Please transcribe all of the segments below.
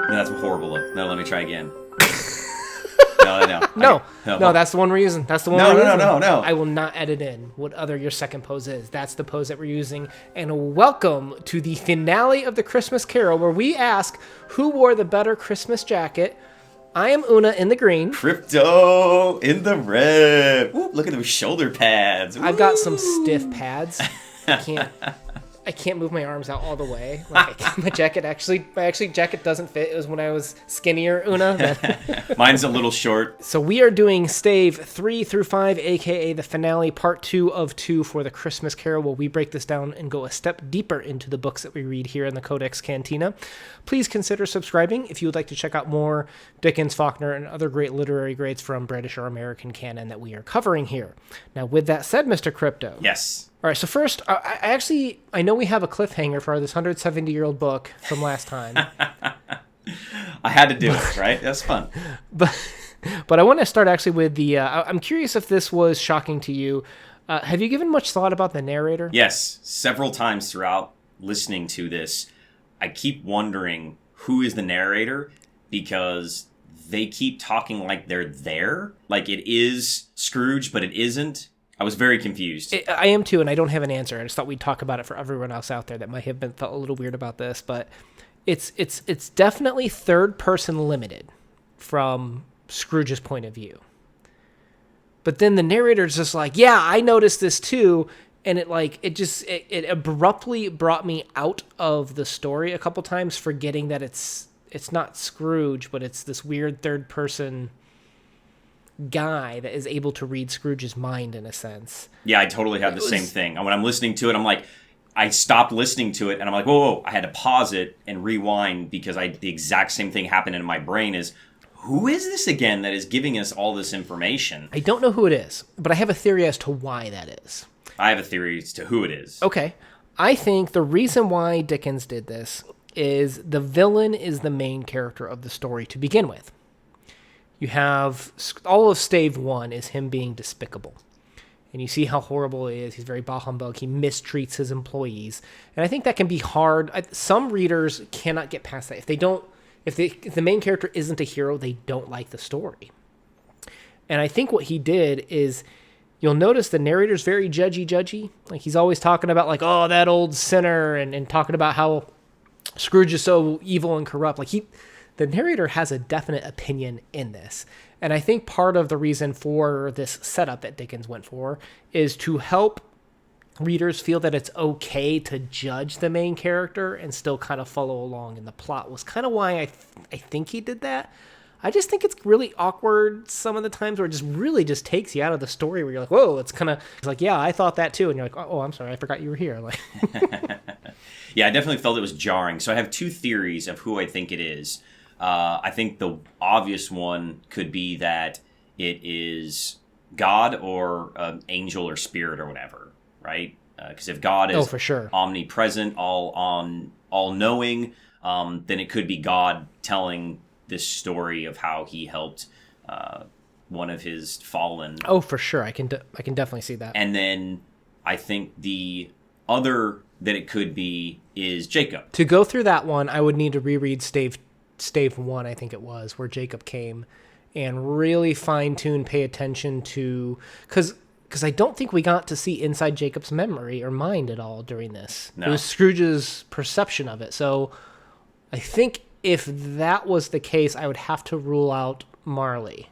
No, that's horrible. No, let me try again. No, that's the one we're using. That's the one we're using. No. I will not edit in what other your second pose is. That's the pose that we're using. And welcome to the finale of the Christmas Carol, where we ask who wore the better Christmas jacket. I am Una in the green. Crypto in the red. Ooh, look at those shoulder pads. Ooh. I've got some stiff pads. I can't move my arms out all the way. Like my jacket jacket doesn't fit. It was when I was skinnier, Una. Mine's a little short. So we are doing stave 3 through 5, aka the finale, part 2 of 2 for the Christmas Carol, where we break this down and go a step deeper into the books that we read here in the CodeX Cantina. Please consider subscribing if you would like to check out more Dickens, Faulkner, and other great literary grades from British or American canon that we are covering here. Now, with that said, Mr. Crypto. Yes. All right, so first, I know we have a cliffhanger for this 170-year-old book from last time. I had to do it, right? That's fun. But I want to start actually with the, I'm curious if this was shocking to you. Have you given much thought about the narrator? Yes, several times throughout listening to this, I keep wondering who is the narrator, because they keep talking like they're there. Like it is Scrooge, but it isn't. I was very confused. I am too, and I don't have an answer. I just thought we'd talk about it for everyone else out there that might have felt a little weird about this. But it's definitely third person limited from Scrooge's point of view. But then the narrator's just like, yeah, I noticed this too, and it abruptly brought me out of the story a couple times, forgetting that it's not Scrooge, but it's this weird third person guy that is able to read Scrooge's mind in a sense. Yeah, I totally have the same thing. When I'm listening to it, I'm like, I stopped listening to it, and I'm like, whoa, I had to pause it and rewind, because the exact same thing happened in my brain is, who is this again that is giving us all this information? I don't know who it is, but I have a theory as to why that is. I have a theory as to who it is. Okay. I think the reason why Dickens did this is the villain is the main character of the story to begin with. You have all of stave 1 is him being despicable. And you see how horrible he is. He's very bah humbug. He mistreats his employees. And I think that can be hard. Some readers cannot get past that. If the main character isn't a hero, they don't like the story. And I think what he did is, you'll notice the narrator's very judgy. Like he's always talking about like, oh, that old sinner, and talking about how Scrooge is so evil and corrupt. Like the narrator has a definite opinion in this. And I think part of the reason for this setup that Dickens went for is to help readers feel that it's okay to judge the main character and still kind of follow along in the plot, was kind of why I think he did that. I just think it's really awkward some of the times where it just really just takes you out of the story, where you're like, whoa, it's like, yeah, I thought that too. And you're like, oh, I'm sorry, I forgot you were here. Like, yeah, I definitely felt it was jarring. So I have two theories of who I think it is. I think the obvious one could be that it is God or an angel or spirit or whatever, right? Because if God is for sure omnipresent, all-knowing, then it could be God telling this story of how he helped one of his fallen. Oh, for sure. I can definitely see that. And then I think the other that it could be is Jacob. To go through that one, I would need to reread stave 1, I think it was, where Jacob came, and really fine-tune, pay attention to, because I don't think we got to see inside Jacob's memory or mind at all during this. No. It was Scrooge's perception of it. So I think if that was the case, I would have to rule out Marley.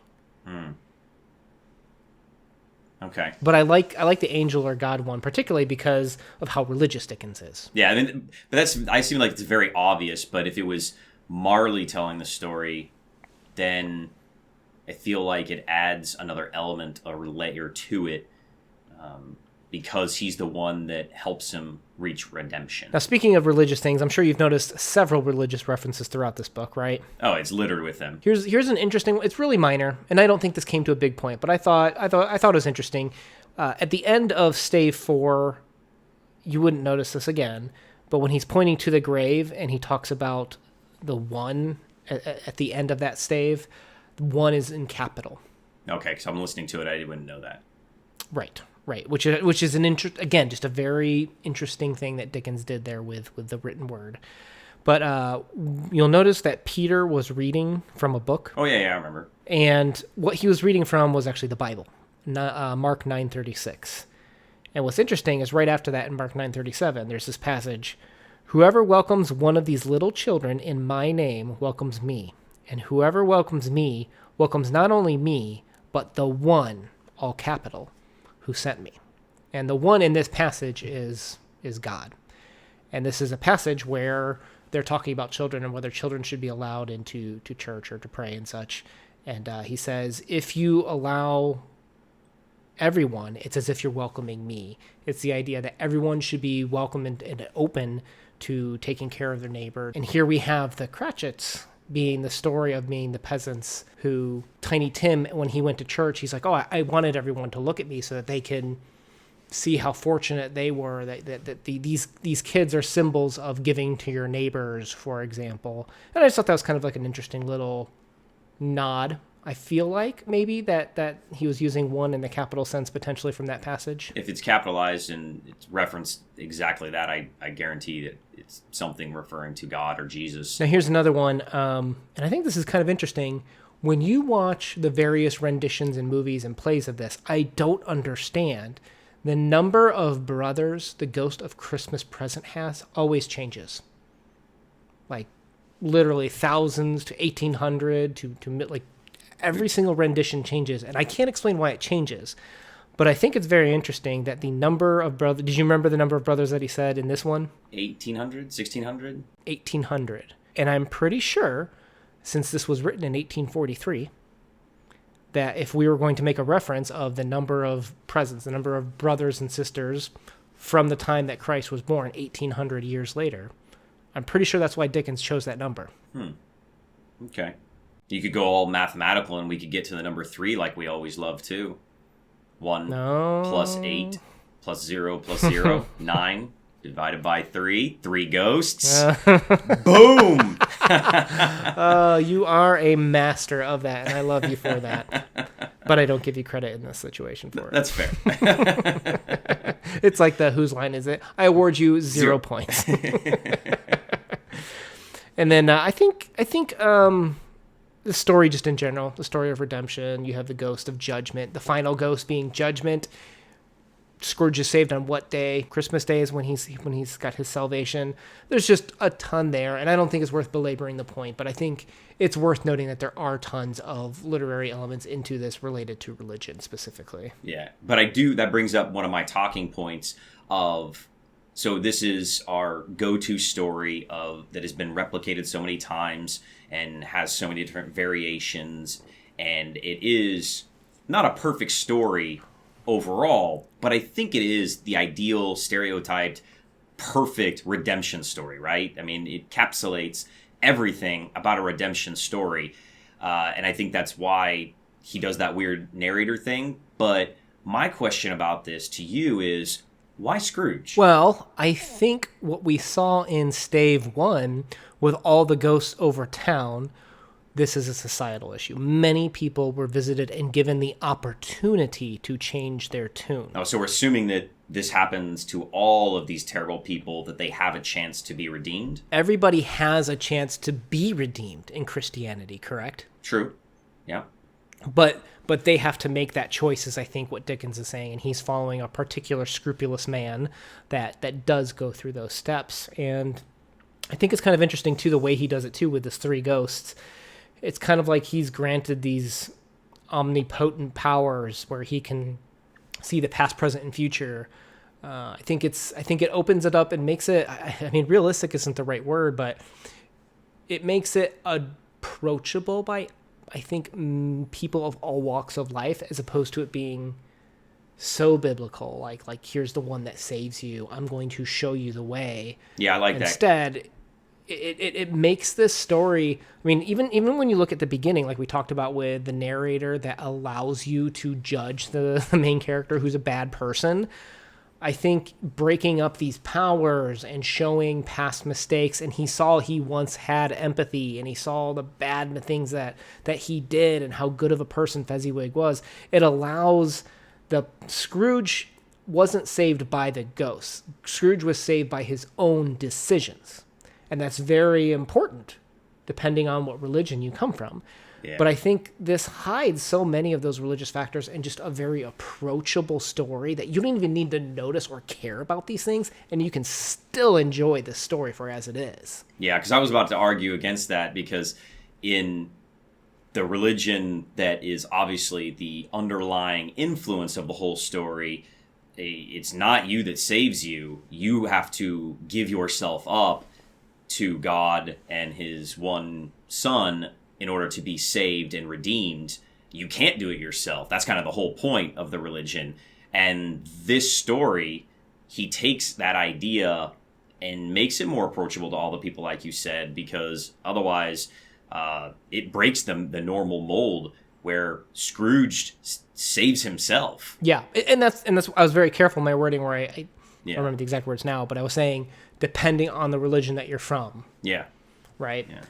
Okay. But I like the angel or God one, particularly because of how religious Dickens is. Yeah, I mean, but I seem like it's very obvious, but if it was Marley telling the story, then I feel like it adds another element or layer to it, because he's the one that helps him reach redemption. Now, speaking of religious things, I'm sure you've noticed several religious references throughout this book, right? Oh, it's littered with them. Here's an interesting. It's really minor, and I don't think this came to a big point, but I thought it was interesting. At the end of stave 4, you wouldn't notice this again, but when he's pointing to the grave and he talks about the 1 at the end of that stave, 1 is in capital. Okay, so I'm listening to it. I wouldn't know that. Right. Which is just a very interesting thing that Dickens did there with the written word. But you'll notice that Peter was reading from a book. Oh, yeah, I remember. And what he was reading from was actually the Bible, Mark 9:36. And what's interesting is right after that in Mark 9:37, there's this passage, "Whoever welcomes one of these little children in my name welcomes me. And whoever welcomes me welcomes not only me, but the one," all capital, "who sent me." And the one in this passage is God. And this is a passage where they're talking about children and whether children should be allowed into church or to pray and such. And he says, if you allow everyone, it's as if you're welcoming me. It's the idea that everyone should be welcome and open to taking care of their neighbor. And here we have the Cratchits being the story of being the peasants who, Tiny Tim, when he went to church, he's like, oh, I wanted everyone to look at me so that they can see how fortunate they were, that these kids are symbols of giving to your neighbors, for example. And I just thought that was kind of like an interesting little nod. I feel like maybe that he was using one in the capital sense potentially from that passage. If it's capitalized and it's referenced exactly that, I guarantee that it's something referring to God or Jesus. Now here's another one, and I think this is kind of interesting. When you watch the various renditions and movies and plays of this, I don't understand. The number of brothers the Ghost of Christmas Present has always changes. Like literally thousands to 1,800 to like every single rendition changes, and I can't explain why it changes. But I think it's very interesting that the number of brothers... Did you remember the number of brothers that he said in this one? 1,800? 1,600? 1,800. And I'm pretty sure, since this was written in 1843, that if we were going to make a reference of the number of presents, the number of brothers and sisters from the time that Christ was born, 1,800 years later, I'm pretty sure that's why Dickens chose that number. Okay. You could go all mathematical and we could get to the number 3 like we always love too. 1 plus 8 plus 0 plus 0, 9 divided by 3, 3 ghosts. Boom! You are a master of that, and I love you for that. But I don't give you credit in this situation for it. That's fair. It's like the whose line is it? I award you 0 points. And then I think the story just in general, the story of redemption, you have the ghost of judgment, the final ghost being judgment. Scrooge is saved on what day? Christmas Day is when he's got his salvation. There's just a ton there, and I don't think it's worth belaboring the point, but I think it's worth noting that there are tons of literary elements into this related to religion specifically. Yeah, but that brings up one of my talking points of, so this is our go-to story that has been replicated so many times and has so many different variations, and it is not a perfect story overall, but I think it is the ideal, stereotyped, perfect redemption story, right? I mean, it encapsulates everything about a redemption story, and I think that's why he does that weird narrator thing. But my question about this to you is, why Scrooge? Well, I think what we saw in Stave 1 with all the ghosts over town, this is a societal issue. Many people were visited and given the opportunity to change their tune. Oh, so we're assuming that this happens to all of these terrible people, that they have a chance to be redeemed? Everybody has a chance to be redeemed in Christianity, correct? True. Yeah. But they have to make that choice, is I think what Dickens is saying, and he's following a particular scrupulous man that does go through those steps. And I think it's kind of interesting, too, the way he does it, too, with his 3 ghosts. It's kind of like he's granted these omnipotent powers where he can see the past, present, and future. I think it opens it up and makes it, I mean, realistic isn't the right word, but it makes it approachable by, I think, people of all walks of life, as opposed to it being so biblical. Like here's the one that saves you. I'm going to show you the way. Yeah, I like that. Instead, it makes this story, I mean, even when you look at the beginning, like we talked about with the narrator that allows you to judge the main character who's a bad person, I think breaking up these powers and showing past mistakes, and he once had empathy, and he saw the bad things that he did and how good of a person Fezziwig was, it allows Scrooge wasn't saved by the ghosts. Scrooge was saved by his own decisions. And that's very important, depending on what religion you come from. Yeah. But I think this hides so many of those religious factors in just a very approachable story that you don't even need to notice or care about these things, and you can still enjoy the story for as it is. Yeah, because I was about to argue against that, because in the religion that is obviously the underlying influence of the whole story, it's not you that saves you. You have to give yourself up to God and his one son in order to be saved and redeemed. You can't do it yourself. That's kind of the whole point of the religion. And this story, he takes that idea and makes it more approachable to all the people, like you said, because otherwise it breaks the normal mold where Scrooge saves himself. Yeah, and that's I was very careful in my wording where I don't remember the exact words now, but I was saying depending on the religion that you're from. Yeah. Right? Yeah.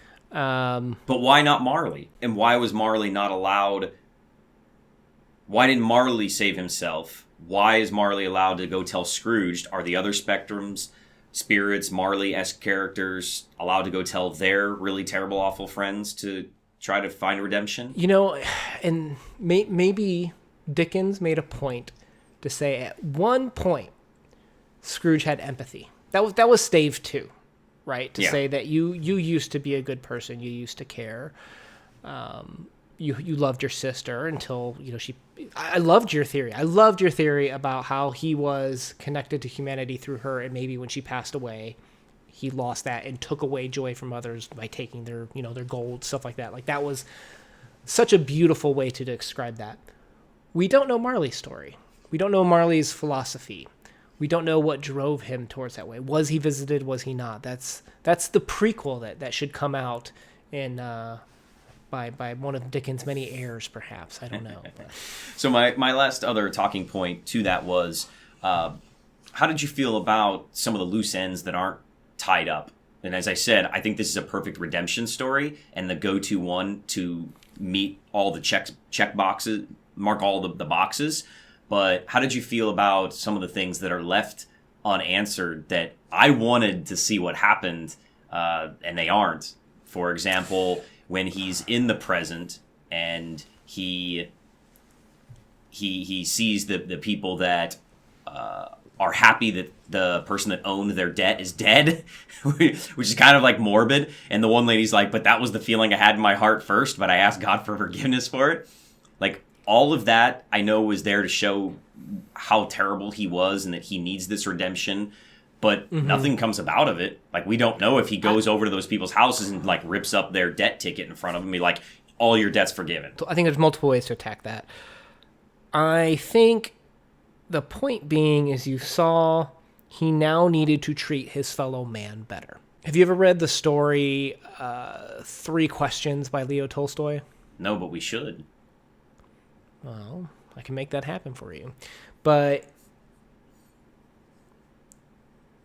But why not Marley? And why was Marley not allowed? Why didn't Marley save himself? Why is Marley allowed to go tell Scrooge? Are the other spectrums, spirits, Marley-esque characters allowed to go tell their really terrible, awful friends to try to find redemption? You know, and maybe Dickens made a point to say at one point Scrooge had empathy. That was stave 2. Right, to say that you used to be a good person, you used to care, you loved your sister until she. I loved your theory. I loved your theory about how he was connected to humanity through her, and maybe when she passed away, he lost that and took away joy from others by taking their their gold, stuff like that. Like that was such a beautiful way to describe that. We don't know Marley's story. We don't know Marley's philosophy. We don't know what drove him towards that way. Was he visited? Was he not? That's the prequel that should come out in by one of Dickens' many heirs, perhaps. I don't know. So my last other talking point to that was, how did you feel about some of the loose ends that aren't tied up? And as I said, I think this is a perfect redemption story and the go-to one to meet all the check boxes, mark all the boxes. But how did you feel about some of the things that are left unanswered that I wanted to see what happened, and they aren't? For example, when he's in the present and he sees the people that are happy that the person that owned their debt is dead, which is kind of like morbid. And the one lady's like, but that was the feeling I had in my heart first, but I asked God for forgiveness for it. Like, all of that, I know, was there to show how terrible he was and that he needs this redemption, but nothing comes about of it. Like, we don't know if he goes over to those people's houses and, like, rips up their debt ticket in front of them and be like, all your debt's forgiven. I think there's multiple ways to attack that. I think the point being is you saw he now needed to treat his fellow man better. Have you ever read the story 3 Questions by Leo Tolstoy? No, but we should. Well, I can make that happen for you. But,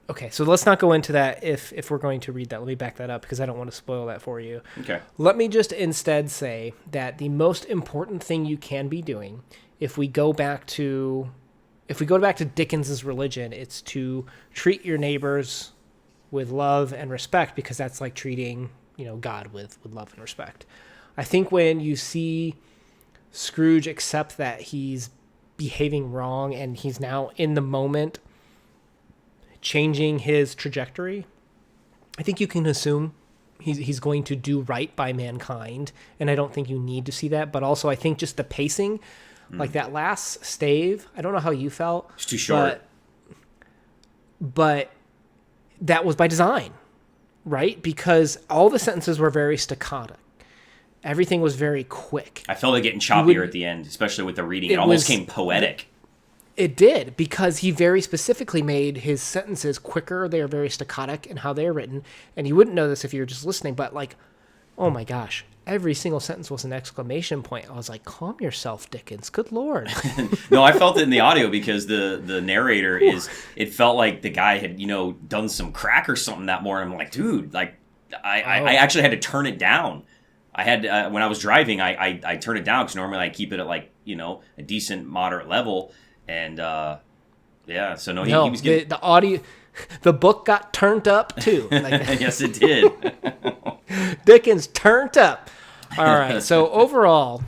okay, so let's not go into that if we're going to read that. Let me back that up because I don't want to spoil that for you. Okay. Let me just instead say that the most important thing you can be doing if we go back to Dickens's religion, it's to treat your neighbors with love and respect, because that's like treating, God with love and respect. I think when you see Scrooge accept that he's behaving wrong and he's now in the moment changing his trajectory, I think you can assume he's going to do right by mankind, and I don't think you need to see that. But also I think just the pacing, like that last stave, I don't know how you felt. It's too short. But that was by design, right? Because all the sentences were very staccato. Everything was very quick. I felt it getting choppier at the end, especially with the reading. It almost came poetic. It did, because he very specifically made his sentences quicker. They are very staccato in how they are written. And you wouldn't know this if you were just listening, but like, oh my gosh, every single sentence was an exclamation point. I was like, calm yourself, Dickens. Good Lord. No, I felt it in the audio because the narrator it felt like the guy had, done some crack or something that morning. I'm like, dude, like, I actually had to turn it down. I had, when I was driving, I turned it down because normally I keep it at like, a decent, moderate level. And, so he was getting... The audio... The book got turned up too. Like, Yes, it did. Dickens turned up. All right. So overall,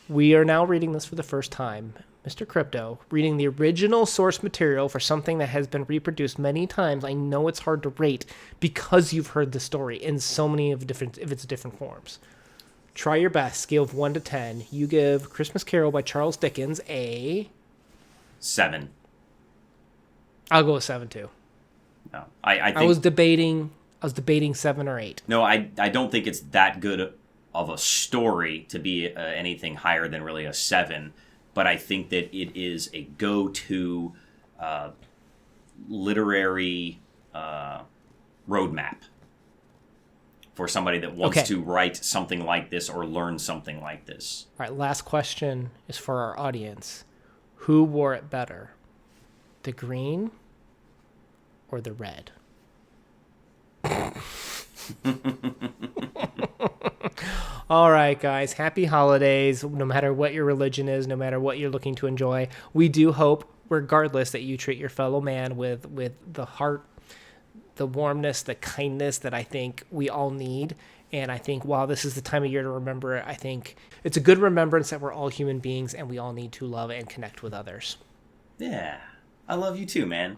we are now reading this for the first time. Mr. Crypto, reading the original source material for something that has been reproduced many times. I know it's hard to rate because you've heard the story in so many of its different forms. Try your best. Scale of 1 to 10. You give Christmas Carol by Charles Dickens a 7. I'll go with 7 too. No, I think I was debating 7 or 8. no, I don't think it's that good of a story to be anything higher than really a 7. But I think that it is a go-to literary roadmap for somebody that wants to write something like this or learn something like this. All right, last question is for our audience. Who wore it better? The green or the red? All right, guys. Happy holidays. No matter what your religion is, no matter what you're looking to enjoy, we do hope, regardless, that you treat your fellow man with the heart, the warmness, the kindness that I think we all need. And I think while this is the time of year to remember it, I think it's a good remembrance that we're all human beings and we all need to love and connect with others. Yeah. I love you too, man.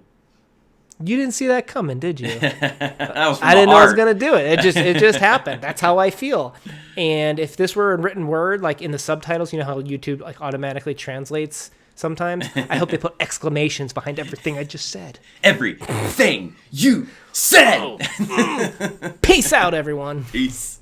You didn't see that coming, did you? I didn't know I was gonna do it. It just happened. That's how I feel. And if this were in written word, like in the subtitles, you know how YouTube like automatically translates sometimes. I hope they put exclamations behind everything I just said. Everything you said. Peace out, everyone. Peace.